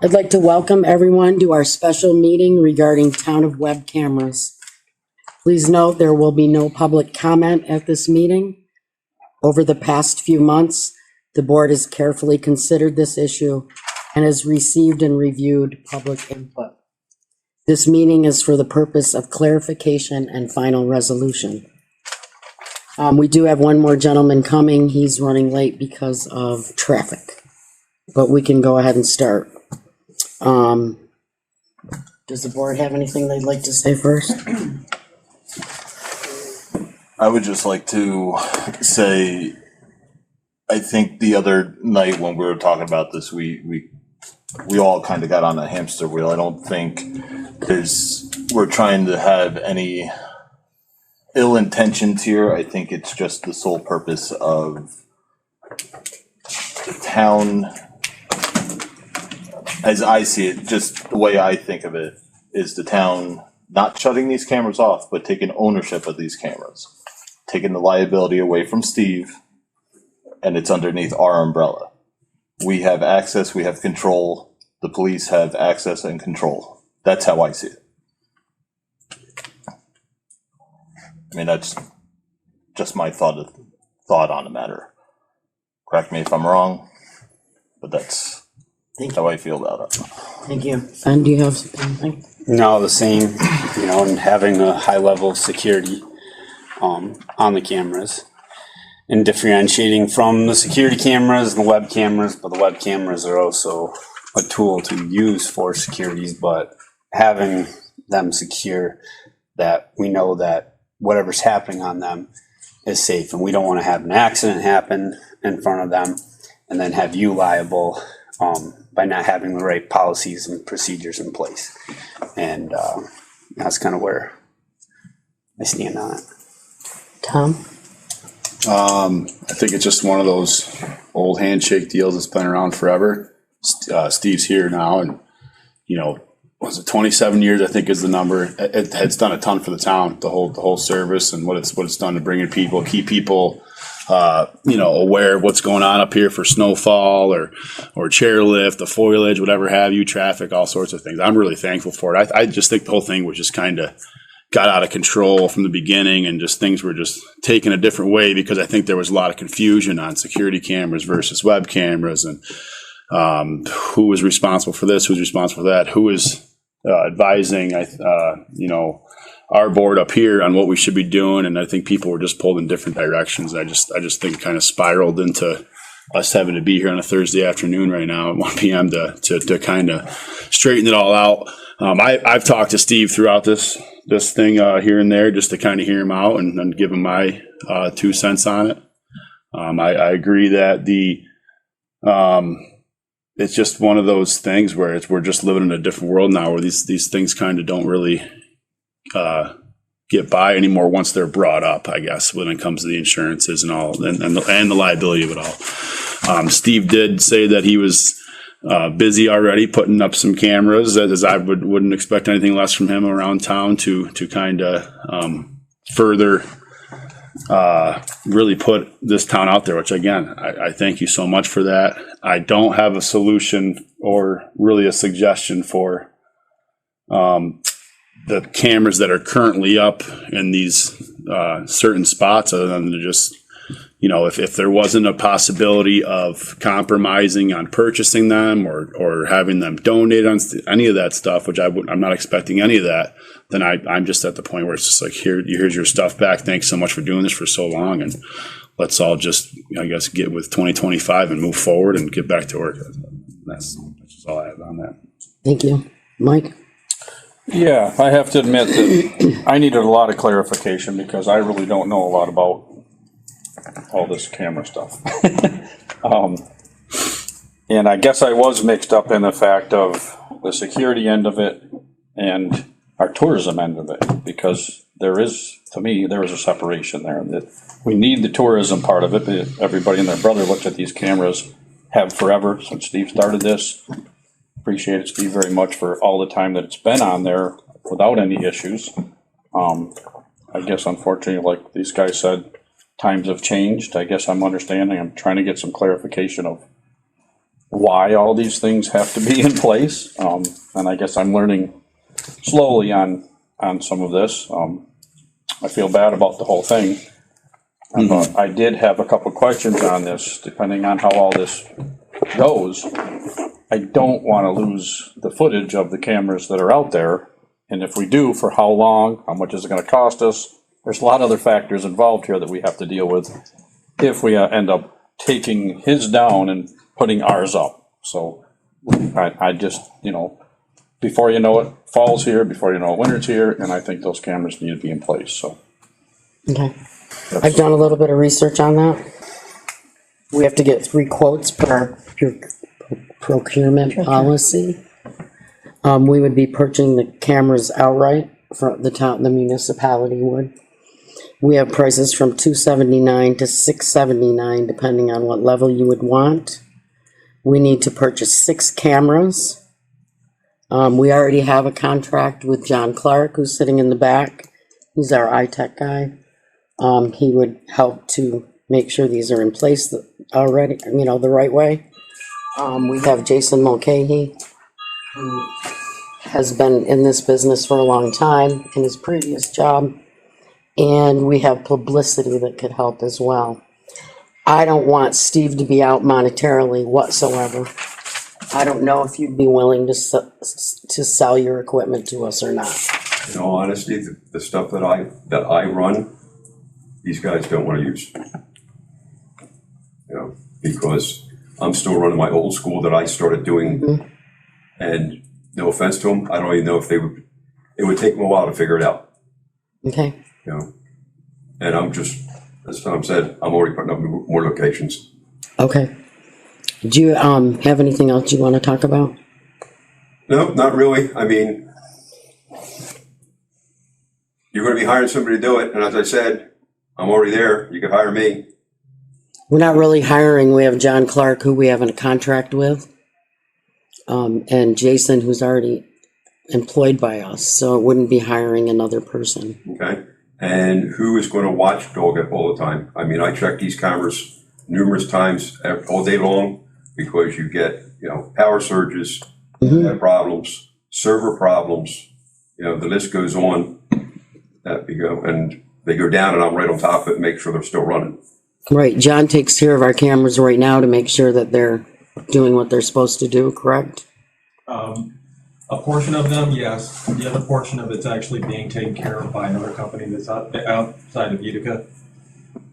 I'd like to welcome everyone to our special meeting regarding Town of Webb cameras. Please note there will be no public comment at this meeting. Over the past few months, the board has carefully considered this issue and has received and reviewed public input. This meeting is for the purpose of clarification and final resolution. We do have one more gentleman coming. He's running late because of traffic, but we can go ahead and start. Does the board have anything they'd like to say first? I would just like to say, I think the other night when we were talking about this, we all kind of got on a hamster wheel. I don't think we're trying to have any ill intentions here. I think it's just the sole purpose of the town, as I see it, just the way I think of it, is the town not shutting these cameras off, but taking ownership of these cameras, taking the liability away from Steve, and it's underneath our umbrella. We have access, we have control, the police have access and control. That's how I see it. I mean, that's just my thought on the matter. Correct me if I'm wrong, but that's how I feel about it. Thank you. Ben, do you have anything? No, the same, and having a high level of security on the cameras and differentiating from the security cameras and the web cameras, but the web cameras are also a tool to use for securities, but having them secure that we know that whatever's happening on them is safe, and we don't want to have an accident happen in front of them and then have you liable by not having the right policies and procedures in place. And that's kind of where I stand on it. Tom? I think it's just one of those old handshake deals that's been around forever. Steve's here now, and was it 27 years? I think is the number. It's done a ton for the town, the whole service, and what it's done to bring in people, keep people, aware of what's going on up here for snowfall or chairlift, the foliage, whatever have you, traffic, all sorts of things. I'm really thankful for it. I just think the whole thing was just kind of got out of control from the beginning, and just things were just taken a different way because I think there was a lot of confusion on security cameras versus web cameras, and who was responsible for this, who's responsible for that, who is advising, our board up here on what we should be doing. And I think people were just pulled in different directions. I just think kind of spiraled into us having to be here on a Thursday afternoon right now at 1 p.m. to kind of straighten it all out. I've talked to Steve throughout this thing here and there just to kind of hear him out and give him my 2 cents on it. I agree that it's just one of those things where we're just living in a different world now, where these things kind of don't really get by anymore once they're brought up, I guess, when it comes to the insurances and all, and the liability of it all. Steve did say that he was busy already putting up some cameras, as I wouldn't expect anything less from him around town to kind of further really put this town out there, which again, I thank you so much for that. I don't have a solution or really a suggestion for the cameras that are currently up in these certain spots, other than to just, if there wasn't a possibility of compromising on purchasing them or having them donated on any of that stuff, which I'm not expecting any of that, then I'm just at the point where it's just like, here's your stuff back. Thanks so much for doing this for so long. And let's all just, I guess, get with 2025 and move forward and get back to work. That's just all I have on that. Thank you. Mike? Yeah, I have to admit that I needed a lot of clarification because I really don't know a lot about all this camera stuff. And I guess I was mixed up in the fact of the security end of it and our tourism end of it, because there is a separation there. That we need the tourism part of it, but everybody and their brother looked at these cameras, have forever since Steve started this. Appreciate it, Steve, very much for all the time that it's been on there without any issues. I guess unfortunately, like these guys said, times have changed. I guess I'm understanding. I'm trying to get some clarification of why all these things have to be in place. And I guess I'm learning slowly on some of this. I feel bad about the whole thing. But I did have a couple questions on this, depending on how all this goes. I don't want to lose the footage of the cameras that are out there. And if we do, for how long, how much is it going to cost us? There's a lot of other factors involved here that we have to deal with if we end up taking his down and putting ours up. So I just, before you know it, fall's here, before you know it, winter's here, and I think those cameras need to be in place, so. Okay. I've done a little bit of research on that. We have to get 3 quotes per procurement policy. We would be purchasing the cameras outright from the town, the municipality would. We have prices from $279 to $679, depending on what level you would want. We need to purchase 6 cameras. We already have a contract with John Clark, who's sitting in the back. He's our iTech guy. He would help to make sure these are in place already, the right way. We have Jason Mulcahy, who has been in this business for a long time in his previous job. And we have publicity that could help as well. I don't want Steve to be out monetarily whatsoever. I don't know if you'd be willing to sell your equipment to us or not. In all honesty, the stuff that I run, these guys don't want to use. Because I'm still running my old school that I started doing, and no offense to them, I don't even know if they would. It would take them a while to figure it out. Okay. And I'm just, as Tom said, I'm already putting up more locations. Okay. Do you have anything else you want to talk about? No, not really. I mean, you're going to be hiring somebody to do it, and as I said, I'm already there. You can hire me. We're not really hiring. We have John Clark, who we have a contract with, and Jason, who's already employed by us, so it wouldn't be hiring another person. Okay. And who is going to watch dog it all the time? I mean, I check these cameras numerous times all day long because you get, power surges, internet problems, server problems, the list goes on. And they go down and I'm right on top of it and make sure they're still running. Right. John takes care of our cameras right now to make sure that they're doing what they're supposed to do, correct? A portion of them, yes. The other portion of it's actually being taken care of by another company that's outside of Utica.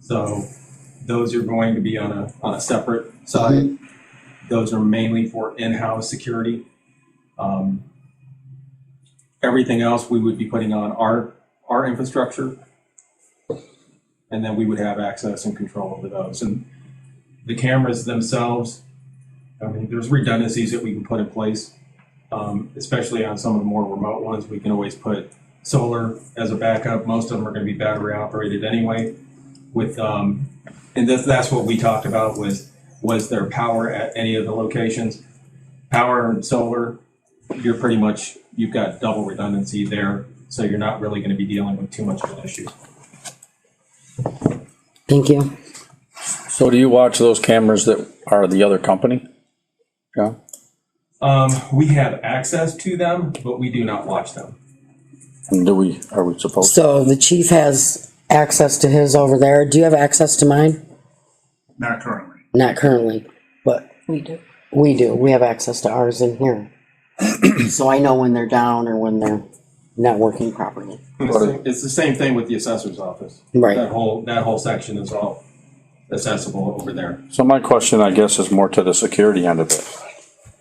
So those are going to be on a separate side. Those are mainly for in-house security. Everything else we would be putting on our infrastructure, and then we would have access and control over those. And the cameras themselves, I mean, there's redundancies that we can put in place. Especially on some of the more remote ones, we can always put solar as a backup. Most of them are going to be battery operated anyway. And that's what we talked about was there power at any of the locations. Power and solar, you've got double redundancy there, so you're not really going to be dealing with too much of an issue. Thank you. So do you watch those cameras that are the other company? Yeah. We have access to them, but we do not watch them. And are we supposed to? So the chief has access to his over there. Do you have access to mine? Not currently. Not currently, but we do. We do. We have access to ours in here. So I know when they're down or when they're not working properly. It's the same thing with the assessor's office. Right. That whole section is all accessible over there. So my question, I guess, is more to the security end of it.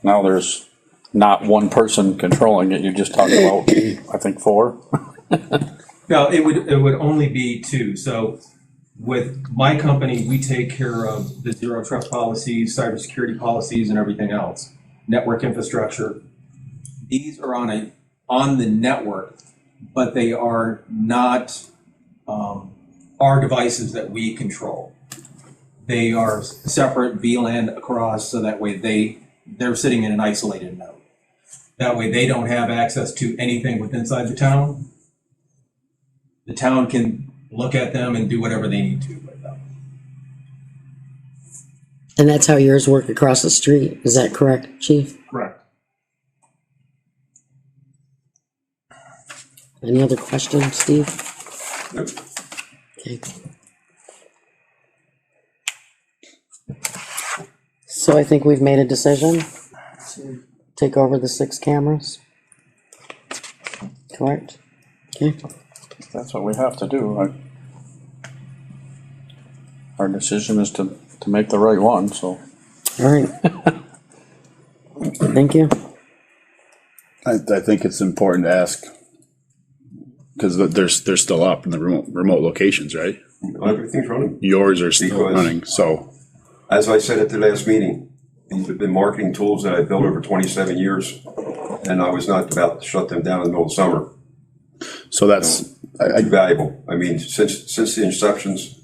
Now there's not one person controlling it. You just talked about, I think, 4. No, it would only be 2. So with my company, we take care of the zero trust policies, cybersecurity policies, and everything else. Network infrastructure. These are on the network, but they are not our devices that we control. They are separate VLAN across, so that way they're sitting in an isolated node. That way they don't have access to anything within inside the town. The town can look at them and do whatever they need to with them. And that's how yours work across the street, is that correct, Chief? Correct. Any other questions, Steve? Nope. Okay. So I think we've made a decision to take over the 6 cameras. Correct? Okay. That's what we have to do. Our decision is to make the right one, so. All right. Thank you. I think it's important to ask, because they're still up in the remote locations, right? Everything's running. Yours are still Because- running, so. As I said at the last meeting, these have been marketing tools that I built over 27 years, and I was not about to shut them down in the middle of summer. So that's, Too valuable. I mean, since the inceptions,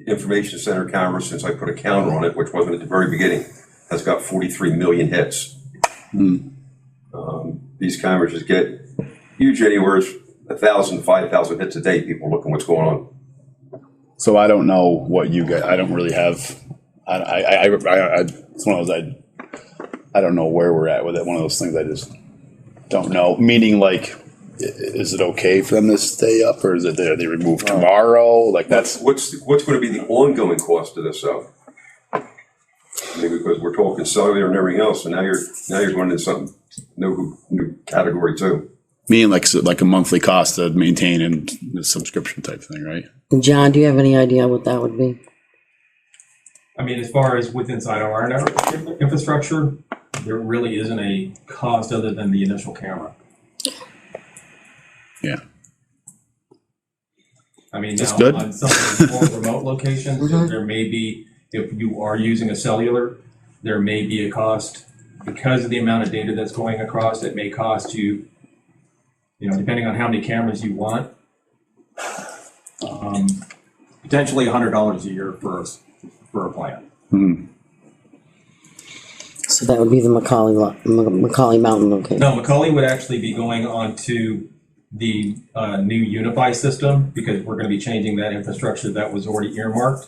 information center camera, since I put a counter on it, which wasn't at the very beginning, has got 43 million hits. These cameras just get huge, anywhere 1,000 to 5,000 hits a day. People looking what's going on. so I don't know what you guys, I don't really have, it's one of those, I don't know where we're at with it. One of those things I just don't know. Meaning, like, is it okay for them to stay up, or is it they remove tomorrow? Like, that's What's going to be the ongoing cost of this though? I mean, because we're talking cellular and everything else, and now you're going into something new category too. meaning like a monthly cost to maintain and a subscription type thing, right? John, do you have any idea what that would be? I mean, as far as with inside of our network infrastructure, there really isn't a cost other than the initial camera. Yeah. I mean, That's now good. on some of the more remote locations, there may be, if you are using a cellular, there may be a cost because of the amount of data that's going across. It may cost you, depending on how many cameras you want, potentially $100 a year for a plan. So that would be the Macaulay Mountain location. No, Macaulay would actually be going on to the new Unify system because we're going to be changing that infrastructure that was already earmarked.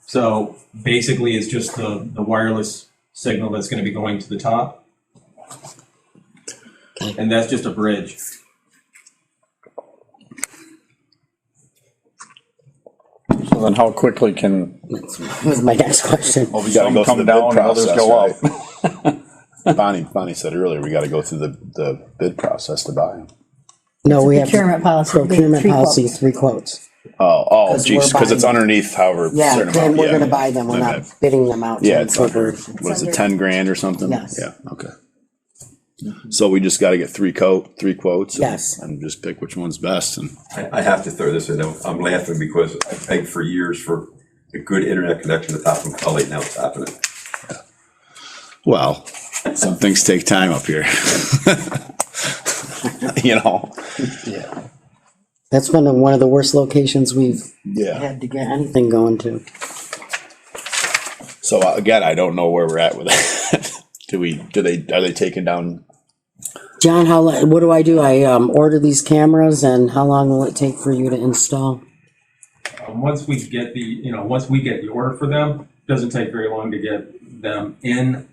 So basically, it's just the wireless signal that's going to be going to the top. And that's just a bridge. So then how quickly can That was my next question. Well, we got to some go through come the down bid and others process, go up? right? Bonnie said earlier, we got to go through the bid process to buy them. No, we have Procurement policy. procurement Three policy, quotes. 3 quotes. Oh, 'Cause geez, we're because it's buying- underneath however. Yeah, certain then amount. we're Yeah, gonna yeah. buy them, we're Okay. not bidding them out. Yeah, to it's the under, corporate. what is it, 10 grand or something? Yes. Yeah, okay. So we just got to get three quotes. Yes. And just pick which one's best. And I have to throw this in. I'm laughing because I begged for years for a good internet connection to top of Macaulay. Now it's happening. well, some things take time up here. Yeah. That's been one of the worst locations we've Yeah. had to get anything going to. So again, I don't know where we're at with it. Are they taking down? John, what do? I order these cameras, and how long will it take for you to install? Once we get the order for them, it doesn't take very long to get them in.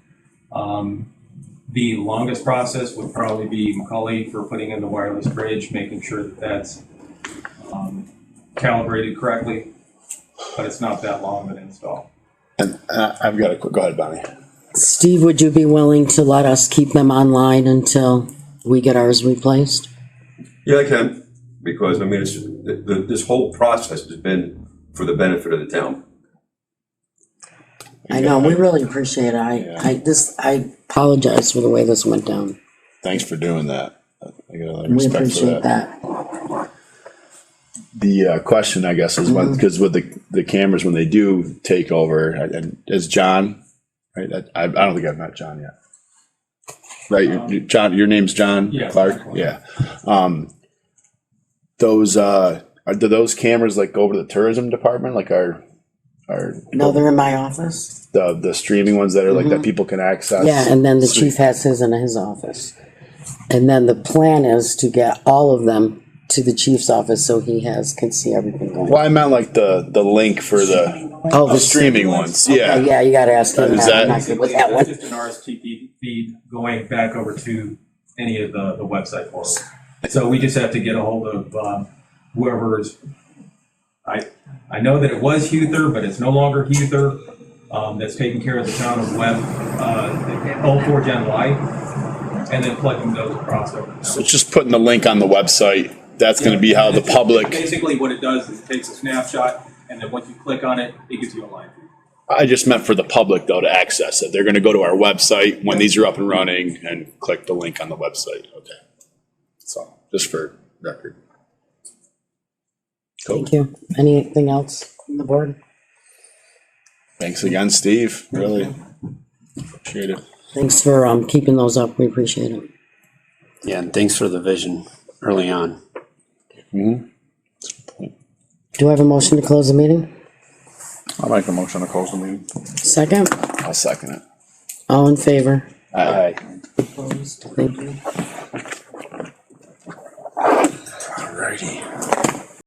The longest process would probably be Macaulay for putting in the wireless bridge, making sure that that's calibrated correctly, but it's not that long of an install. And I've got a quick. Go ahead, Bonnie. Steve, would you be willing to let us keep them online until we get ours replaced? Yeah, I can, because I mean, this whole process has been for the benefit of the town. I know, we really appreciate it. I apologize for the way this went down. Thanks for doing that. I got a lot of We respect for appreciate that. that. The question, I guess, is because with the cameras, when they do take over, and is John, right? I don't think I've met John yet. Right, John. Your name's John Yeah. Clark. Yeah. Do those cameras like go over to the tourism department? Like No, they're in my office. the streaming ones that are like that people can access? Yeah, and then the chief has his in his office. And then the plan is to get all of them to the chief's office so he can see everything going. Well, I meant like the link for the Oh, the streaming ones, yeah. Yeah, you gotta ask him Is that. I'm that- not good with that That's one. just an RSTP feed going back over to any of the website portals. So we just have to get a hold of whoever is, I know that it was Huther, but it's no longer Huther, that's taking care of the town of Webb, 04 Gen Light, and then plugging those across over. So it's just putting the link on the website. That's gonna be how the public, Basically, what it does is it takes a snapshot, and then once you click on it, it gives you a line view. I just meant for the public though to access it. They're gonna go to our website when these are up and running and click the link on the website, okay. So, just for record. Thank you. Anything else from the board? Thanks again, Steve, really appreciate it. Thanks for keeping those up. We appreciate it. Yeah, and thanks for the vision early on. Do I have a motion to close the meeting? I'll make a motion to close the meeting. Second? I'll second it. All in favor? Aye. Opposed? Thank you. Alrighty.